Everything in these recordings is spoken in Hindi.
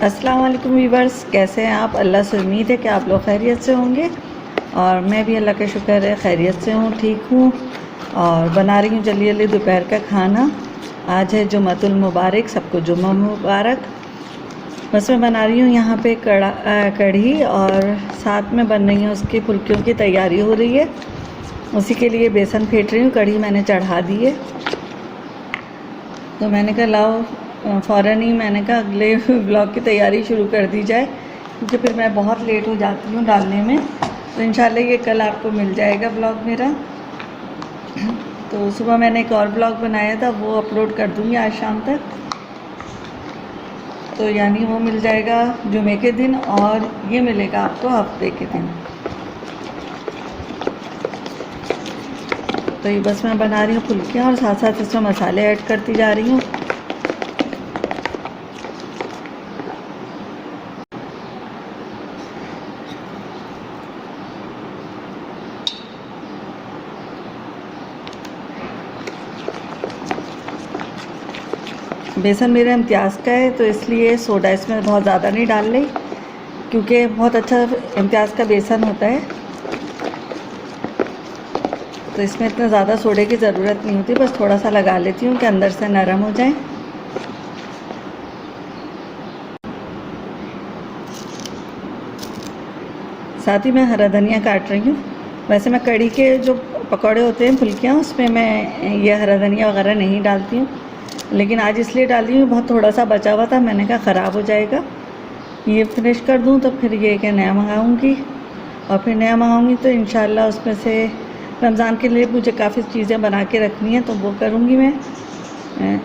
अस्सलाम वालेकुम वीवर्स, कैसे हैं आप? अल्लाह से उम्मीद है कि आप लोग खैरियत से होंगे और मैं भी अल्लाह का शुक्र है खैरियत से हूँ, ठीक हूँ। और बना रही हूँ जल्दी जल्दी दोपहर का खाना। आज है जुम्मतुल मुबारक, सबको जुम्मा मुबारक। बस मैं बना रही हूँ यहाँ पे कढ़ी और साथ में बन रही है उसकी फुल्कियों की तैयारी हो रही है। उसी के लिए बेसन फेंट रही हूँ। कढ़ी मैंने चढ़ा दी है तो मैंने कहा लाओ फ़ौरन ही मैंने कहा अगले ब्लॉग की तैयारी शुरू कर दी जाए, क्योंकि फिर मैं बहुत लेट हो जाती हूँ डालने में। तो इंशाल्लाह ये कल आपको मिल जाएगा ब्लॉग मेरा। तो सुबह मैंने एक और ब्लॉग बनाया था, वो अपलोड कर दूँगी आज शाम तक। तो यानी वो मिल जाएगा जुमे के दिन और ये मिलेगा आपको हफ्ते के दिन। तो ये बस मैं बना रही हूँ फुल्कियाँ और साथ साथ इसमें मसाले ऐड करती जा रही हूँ। बेसन मेरा इम्तियाज़ का है तो इसलिए सोडा इसमें बहुत ज़्यादा नहीं डाल रही, क्योंकि बहुत अच्छा इम्तियाज़ का बेसन होता है। तो इसमें इतना ज़्यादा सोडे की ज़रूरत नहीं होती, बस थोड़ा सा लगा लेती हूँ कि अंदर से नरम हो जाए। साथ ही मैं हरा धनिया काट रही हूँ। वैसे मैं कढ़ी के जो पकौड़े होते हैं फुल्कियाँ, उसमें मैं ये हरा धनिया वगैरह नहीं डालती हूँ, लेकिन आज इसलिए डाली हूँ, बहुत थोड़ा सा बचा हुआ था, मैंने कहा ख़राब हो जाएगा, ये फिनिश कर दूँ तो फिर ये क्या नया मंगाऊँगी। और फिर नया मंगाऊँगी तो इंशाल्लाह उसमें से रमज़ान के लिए मुझे काफ़ी चीज़ें बना के रखनी है, तो वो करूँगी मैं।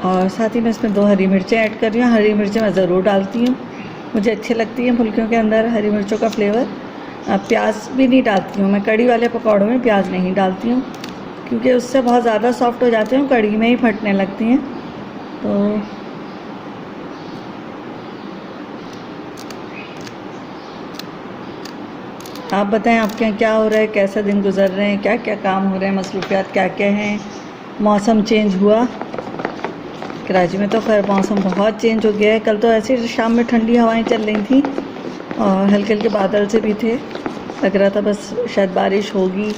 और साथ ही मैं इसमें 2 हरी मिर्चें ऐड कर रही हूँ। हरी मिर्चें मैं ज़रूर डालती हूँ, मुझे अच्छी लगती हैं फुल्कियों के अंदर हरी मिर्चों का फ्लेवर। प्याज भी नहीं डालती हूँ मैं, कढ़ी वाले पकौड़ों में प्याज नहीं डालती हूँ, क्योंकि उससे बहुत ज़्यादा सॉफ्ट हो जाते हैं, कढ़ी में ही फटने लगती हैं। तो आप बताएं आपके यहाँ क्या हो रहा है, कैसे दिन गुजर रहे हैं, क्या क्या काम हो रहे हैं, मसरूफियात क्या क्या हैं। मौसम चेंज हुआ कराची में, तो खैर मौसम बहुत चेंज हो गया है। कल तो ऐसे शाम में ठंडी हवाएं चल रही थी और हल्के हल्के बादल से भी थे, लग रहा था बस शायद बारिश होगी,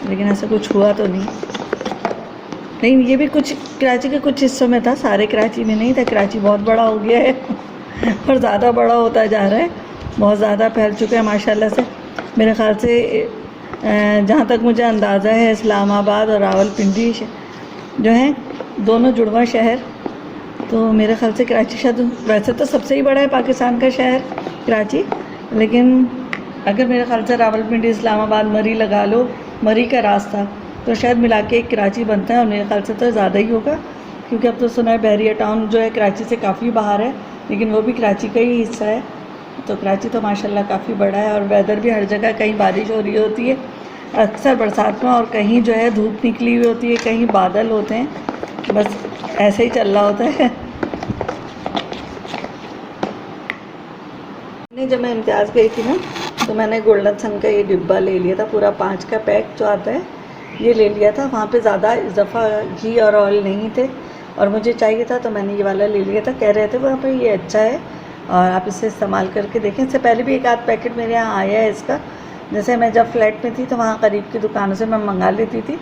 लेकिन ऐसा कुछ हुआ तो नहीं। लेकिन ये भी कुछ कराची के कुछ हिस्सों में था, सारे कराची में नहीं था। कराची बहुत बड़ा हो गया है और ज़्यादा बड़ा होता जा रहा है, बहुत ज़्यादा फैल चुका है माशाल्लाह से। मेरे ख़्याल से जहाँ तक मुझे अंदाज़ा है, इस्लामाबाद और रावलपिंडी जो हैं दोनों जुड़वा शहर, तो मेरे ख़्याल से कराची शायद वैसे तो सबसे ही बड़ा है पाकिस्तान का शहर कराची, लेकिन अगर मेरे ख़्याल से रावलपिंडी, इस्लामाबाद, मरी लगा लो, मरी का रास्ता, तो शायद मिला के एक कराची बनता है। और मेरे ख़्याल से तो ज़्यादा ही होगा, क्योंकि अब तो सुना है बहरिया टाउन जो है कराची से काफ़ी बाहर है, लेकिन वो भी कराची का ही हिस्सा है। तो कराची तो माशाल्लाह काफ़ी बड़ा है और वेदर भी हर जगह, कहीं बारिश हो रही होती है अक्सर बरसात में, और कहीं जो है धूप निकली हुई होती है, कहीं बादल होते हैं, बस ऐसे ही चल रहा होता है। जब मैं इम्तियाज़ गई थी ना, तो मैंने गोल्डन सन का ये डिब्बा ले लिया था, पूरा 5 का पैक जो आता है, ये ले लिया था। वहाँ पे ज़्यादा इजाफा घी और ऑयल नहीं थे और मुझे चाहिए था, तो मैंने ये वाला ले लिया था। कह रहे थे वहाँ पे ये अच्छा है और आप इसे इस्तेमाल करके देखें। इससे पहले भी एक आध पैकेट मेरे यहाँ आया है इसका, जैसे मैं जब फ्लैट में थी तो वहाँ करीब की दुकानों से मैं मंगा लेती थी,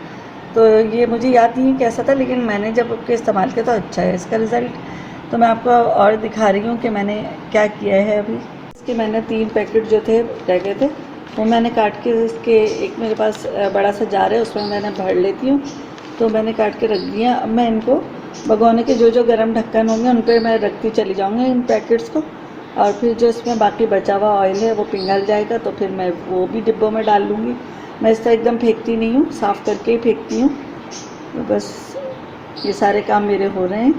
तो ये मुझे याद नहीं है कैसा था, लेकिन मैंने जब उसके इस्तेमाल किया तो अच्छा है इसका रिज़ल्ट। तो मैं आपको और दिखा रही हूँ कि मैंने क्या किया है अभी। इसके मैंने 3 पैकेट जो थे रह गए थे, वो मैंने काट के, इसके एक मेरे पास बड़ा सा जार है, उसमें मैंने भर लेती हूँ, तो मैंने काट के रख दिया। अब मैं इनको भगोने के जो जो गर्म ढक्कन होंगे उन पर मैं रखती चली जाऊँगी इन पैकेट्स को, और फिर जो इसमें बाकी बचा हुआ ऑयल है वो पिघल जाएगा, तो फिर मैं वो भी डिब्बों में डाल लूँगी। मैं इस तरह एकदम फेंकती नहीं हूँ, साफ़ करके ही फेंकती हूँ। तो बस ये सारे काम मेरे हो रहे हैं।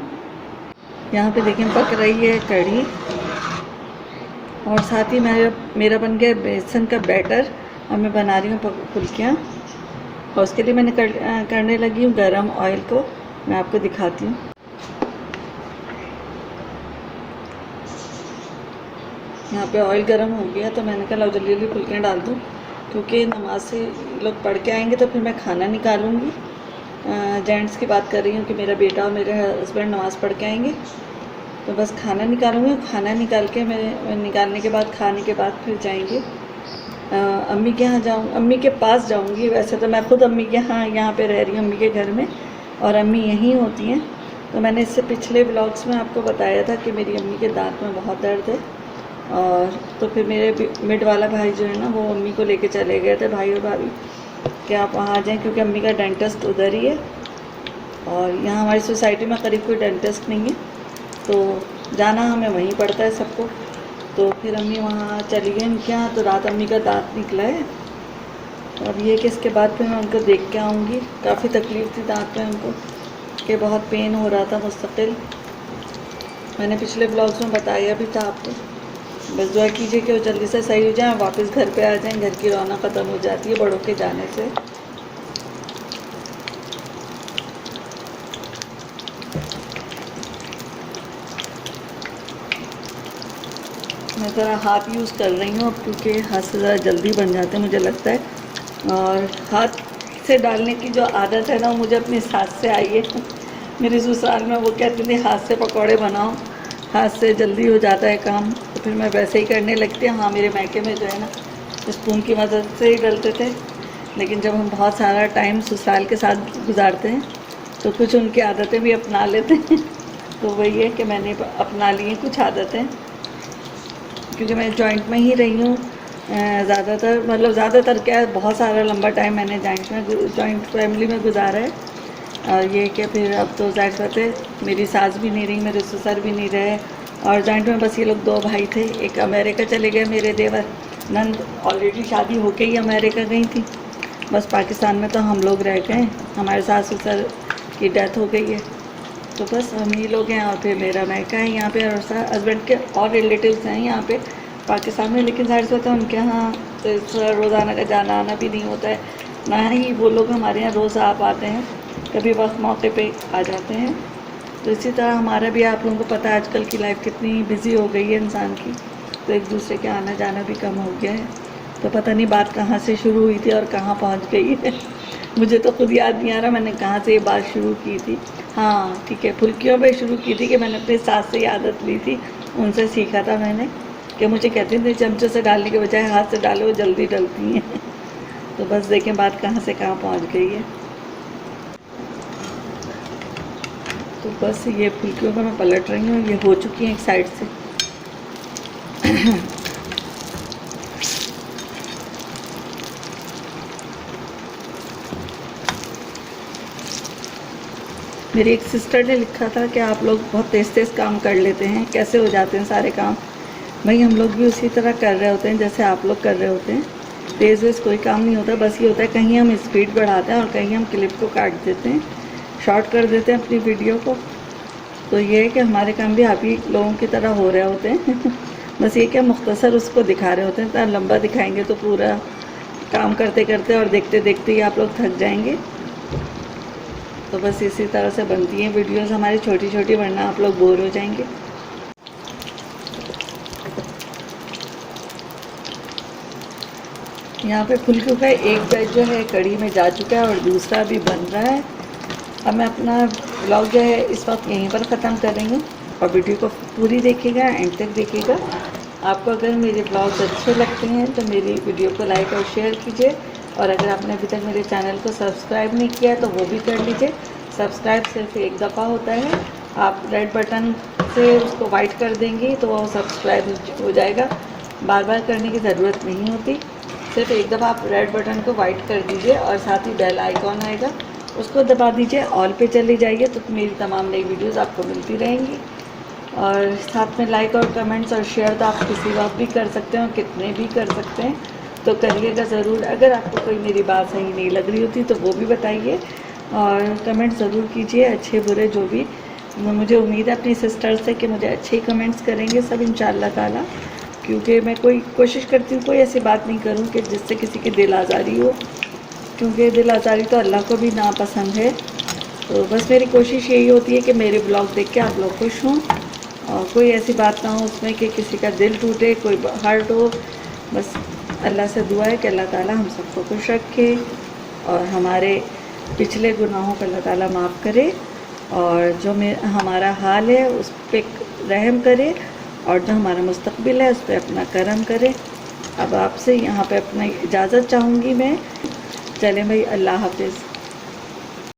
यहाँ पे देखिए पक रही है कढ़ी, और साथ ही मेरा बन गया बेसन का बैटर। और मैं बना रही हूँ फुल्कियाँ, और उसके लिए मैंने करने लगी हूँ गरम ऑयल को। मैं आपको दिखाती हूँ। यहाँ पे ऑयल गरम हो गया, तो मैंने कहा जल्दी जल्दी फुल्कियाँ डाल दूँ, क्योंकि नमाज से लोग पढ़ के आएंगे तो फिर मैं खाना निकालूँगी। जेंट्स की बात कर रही हूँ कि मेरा बेटा और मेरे हस्बैंड नमाज़ पढ़ के आएंगे, तो बस खाना निकालूँगी। खाना निकाल के मैं निकालने के बाद खाने के बाद फिर जाएंगे अम्मी के यहाँ अम्मी के पास जाऊँगी। वैसे तो मैं खुद अम्मी के यहाँ पे रह रही हूँ, अम्मी के घर में, और अम्मी यहीं होती हैं। तो मैंने इससे पिछले ब्लॉग्स में आपको बताया था कि मेरी अम्मी के दांत में बहुत दर्द है, और तो फिर मेरे मिड वाला भाई जो है ना, वो अम्मी को लेके चले गए थे, भाई और भाभी, कि आप वहाँ आ जाएँ, क्योंकि अम्मी का डेंटिस्ट उधर ही है, और यहाँ हमारी सोसाइटी में करीब कोई डेंटिस्ट नहीं है, तो जाना हमें वहीं पड़ता है सबको। तो फिर अम्मी वहाँ चली गई उनके यहाँ, तो रात अम्मी का दांत निकला है। अब ये कि इसके बाद फिर मैं उनको देख के आऊँगी। काफ़ी तकलीफ़ थी दांत में उनको, कि बहुत पेन हो रहा था मुस्तकिल। मैंने पिछले ब्लॉग्स में बताया भी था आपको। बस दुआ कीजिए कि वो जल्दी से सही हो जाए, वापस घर पे आ जाएं। घर की रौनक ख़त्म हो जाती है बड़ों के जाने से। मैं ज़रा हाथ यूज़ कर रही हूँ अब, क्योंकि हाथ से ज़रा जल्दी बन जाते हैं मुझे लगता है, और हाथ से डालने की जो आदत है ना, वो मुझे अपनी सास से आई है। मेरे ससुराल में वो कहते थे हाथ से पकौड़े बनाओ, हाथ से जल्दी हो जाता है काम, तो फिर मैं वैसे ही करने लगती हूँ। हाँ, मेरे मायके में जो है ना, स्पून की मदद से ही डलते थे, लेकिन जब हम बहुत सारा टाइम ससुराल के साथ गुजारते हैं तो कुछ उनकी आदतें भी अपना लेते हैं। तो वही है कि मैंने अपना ली हैं कुछ आदतें, क्योंकि मैं जॉइंट में ही रही हूँ ज़्यादातर, मतलब ज़्यादातर क्या, बहुत सारा लंबा टाइम मैंने जॉइंट फैमिली में गुजारा है। और ये कि फिर अब तो ज़ाहिर बात है, मेरी सास भी नहीं रही, मेरे ससुर भी नहीं रहे, और जॉइंट में बस ये लोग 2 भाई थे। एक अमेरिका चले गए मेरे देवर, नंद ऑलरेडी शादी होके ही अमेरिका गई थी। बस पाकिस्तान में तो हम लोग रह गए, हमारे सास ससुर की डेथ हो गई है, तो बस हम ही लोग हैं। और फिर मेरा मायका है यहाँ पे, और हस्बैंड के और रिलेटिव्स हैं यहाँ पे पाकिस्तान में, लेकिन ज़ाहिर सी बात है उनके यहाँ तो रोज़ाना का जाना आना भी नहीं होता है, ना ही वो लोग हमारे यहाँ रोज़ आ पाते हैं, कभी वक्त मौके पे आ जाते हैं। तो इसी तरह हमारा भी, आप लोगों को पता है आजकल की लाइफ कितनी बिज़ी हो गई है इंसान की, तो एक दूसरे के आना जाना भी कम हो गया है। तो पता नहीं बात कहाँ से शुरू हुई थी और कहाँ पहुँच गई है। मुझे तो खुद याद नहीं आ रहा मैंने कहाँ से ये बात शुरू की थी। हाँ ठीक है, फुल्कियों पे शुरू की थी, कि मैंने अपनी सास से आदत ली थी, उनसे सीखा था मैंने, कि मुझे कहती थी चमचे से डालने के बजाय हाथ से डालो, वो जल्दी डलती हैं। तो बस देखें बात कहाँ से कहाँ पहुँच गई है। तो बस ये फुल्कियों को मैं पलट रही हूँ, ये हो चुकी हैं एक साइड से। मेरी एक सिस्टर ने लिखा था कि आप लोग बहुत तेज़ तेज़ काम कर लेते हैं, कैसे हो जाते हैं सारे काम। भाई हम लोग भी उसी तरह कर रहे होते हैं जैसे आप लोग कर रहे होते हैं। तेज़ वेज़ कोई काम नहीं होता, बस ये होता है कहीं हम स्पीड बढ़ाते हैं और कहीं हम क्लिप को काट देते हैं, शॉर्ट कर देते हैं अपनी वीडियो को। तो ये है कि हमारे काम भी आप ही लोगों की तरह हो रहे होते हैं। बस ये क्या मुख्तसर उसको दिखा रहे होते हैं, इतना लंबा दिखाएंगे तो पूरा काम करते करते और देखते देखते ही आप लोग थक जाएंगे। तो बस इसी तरह से बनती हैं वीडियोस हमारी छोटी छोटी, वरना आप लोग बोर हो जाएंगे। यहाँ पे फुल्कियों का एक बैच जो है कढ़ी में जा चुका है और दूसरा भी बन रहा है। अब मैं अपना ब्लॉग जो है इस वक्त यहीं पर ख़त्म कर रही हूँ, और वीडियो को पूरी देखिएगा, एंड तक देखिएगा। आपको अगर मेरे ब्लॉग्स अच्छे लगते हैं तो मेरी वीडियो को लाइक और शेयर कीजिए, और अगर आपने अभी तक मेरे चैनल को सब्सक्राइब नहीं किया तो वो भी कर लीजिए। सब्सक्राइब सिर्फ एक दफ़ा होता है, आप रेड बटन से उसको वाइट कर देंगी तो वो सब्सक्राइब हो जाएगा, बार बार करने की ज़रूरत नहीं होती। सिर्फ एक दफ़ा आप रेड बटन को वाइट कर दीजिए, और साथ ही बेल आइकॉन आएगा उसको दबा दीजिए, ऑल पे चली जाइए, तो मेरी तमाम नई वीडियोस आपको मिलती रहेंगी। और साथ में लाइक और कमेंट्स और शेयर तो आप किसी वक्त भी कर सकते हैं, और कितने भी कर सकते हैं, तो करिएगा ज़रूर। अगर आपको कोई मेरी बात सही नहीं लग रही होती तो वो भी बताइए, और कमेंट ज़रूर कीजिए, अच्छे बुरे जो भी। मुझे उम्मीद है अपनी सिस्टर से कि मुझे अच्छे ही कमेंट्स करेंगे सब इंशाअल्लाह ताला, क्योंकि मैं कोशिश करती हूँ कोई ऐसी बात नहीं करूँ कि जिससे किसी की दिल आज़ारी हो, क्योंकि दिल आज़ारी तो अल्लाह को भी नापसंद है। तो बस मेरी कोशिश यही होती है कि मेरे ब्लॉग देख के आप लोग खुश हों, और कोई ऐसी बात ना हो उसमें कि किसी का दिल टूटे, कोई हर्ट हो। बस अल्लाह से दुआ है कि अल्लाह ताला हम सबको खुश रखे, और हमारे पिछले गुनाहों को अल्लाह ताला माफ़ करे, और जो हमारा हाल है उस पर रहम करे और जो हमारा मुस्तकबिल है उस पर अपना करम करे। अब आपसे यहाँ पे अपनी इजाज़त चाहूँगी मैं। चलें भाई, अल्लाह हाफिज़।